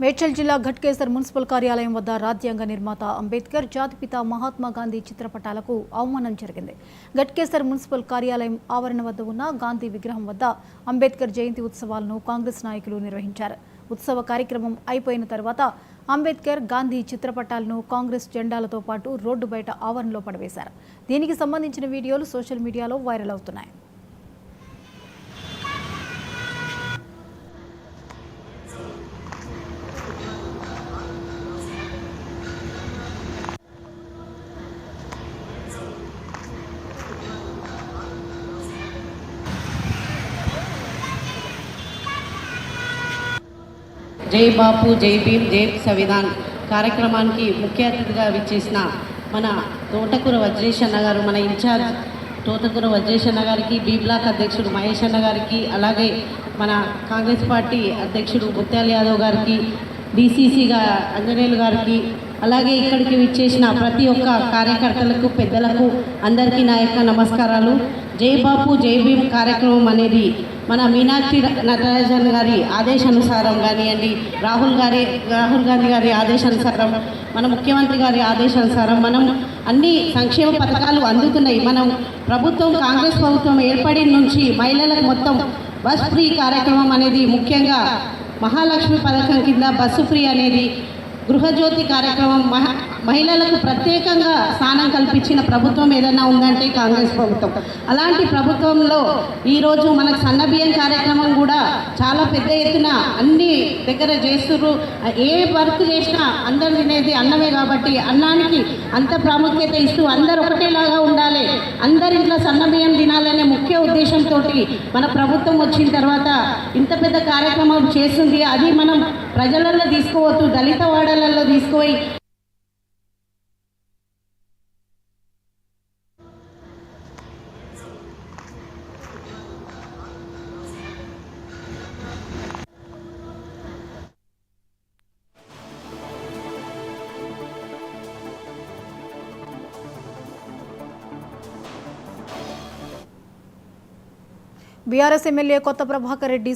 మేడ్చల్ జిల్లా ఘట్కేసర్ మున్సిపల్ కార్యాలయం వద్ద రాజ్యాంగ నిర్మాత అంబేద్కర్ జాతిపిత మహాత్మా గాంధీ చిత్రపటాలకు అవమానం జరిగింది. ఘట్కేసర్ మున్సిపల్ కార్యాలయం ఆవరణ వద్ద ఉన్న గాంధీ విగ్రహం వద్ద అంబేద్కర్ జయంతి ఉత్సవాలను కాంగ్రెస్ నాయకులు నిర్వహించారు. ఉత్సవ కార్యక్రమం అయిపోయిన తర్వాత అంబేద్కర్ గాంధీ చిత్రపటాలను కాంగ్రెస్ జెండాలతో పాటు రోడ్డు బయట ఆవరణలో పడవేశారు. దీనికి సంబంధించిన వీడియోలు సోషల్ మీడియాలో వైరల్ అవుతున్నాయి. జై బాపు జై భీమ్ జై సంవిధాన్ కార్యక్రమానికి ముఖ్య అతిథిగా విచ్చేసిన మన తోటకూర వజ్రేష్ అన్న గారు, మన ఇన్ఛార్జ్ తోటకూర వజ్రేష్ అన్న గారికి, బి బ్లాక్ అధ్యక్షుడు మహేష్ అన్న గారికి, అలాగే మన కాంగ్రెస్ పార్టీ అధ్యక్షుడు ముత్యాల యాదవ్ గారికి, డిసిసిగా అంజనేయులు గారికి, అలాగే ఇక్కడికి విచ్చేసిన ప్రతి ఒక్క కార్యకర్తలకు, పెద్దలకు అందరికీ నా యొక్క నమస్కారాలు. జై బాపు జై భీమ్ కార్యక్రమం అనేది మన మీనాక్షి నటరాజన్ గారి ఆదేశానుసారం కానివ్వండి, రాహుల్ గాంధీ గారి ఆదేశానుసారం, మన ముఖ్యమంత్రి గారి ఆదేశానుసారం మనం అన్ని సంక్షేమ పథకాలు అందుతున్నాయి. మనం ప్రభుత్వం కాంగ్రెస్ ప్రభుత్వం ఏర్పడిన నుంచి మహిళలకు మొత్తం బస్ ఫ్రీ కార్యక్రమం అనేది, ముఖ్యంగా మహాలక్ష్మి పథకం కింద బస్సు ఫ్రీ అనేది, గృహజ్యోతి కార్యక్రమం, మహిళలకు ప్రత్యేకంగా స్థానం కల్పించిన ప్రభుత్వం ఏదైనా ఉందంటే కాంగ్రెస్ ప్రభుత్వం. అలాంటి ప్రభుత్వంలో ఈరోజు మనకు సన్నబియ్యం కార్యక్రమం కూడా చాలా పెద్ద ఎత్తున అన్ని దగ్గర చేస్తున్నారు. ఏ వర్క్ చేసినా అందరు తినేది అన్నమే కాబట్టి అన్నానికి అంత ప్రాముఖ్యత ఇస్తూ అందరు ఒకటేలాగా ఉండాలి, అందరింట్లో సన్నబియ్యం తినాలనే ముఖ్య ఉద్దేశంతో మన ప్రభుత్వం వచ్చిన తర్వాత ఇంత పెద్ద కార్యక్రమం చేస్తుంది. అది మనం ప్రజలలో తీసుకోవద్దు, దళిత వాడలలో తీసుకుపోయి బీఆర్ఎస్ ఎమ్మెల్యే కొత్త ప్రభాకర్ రెడ్డి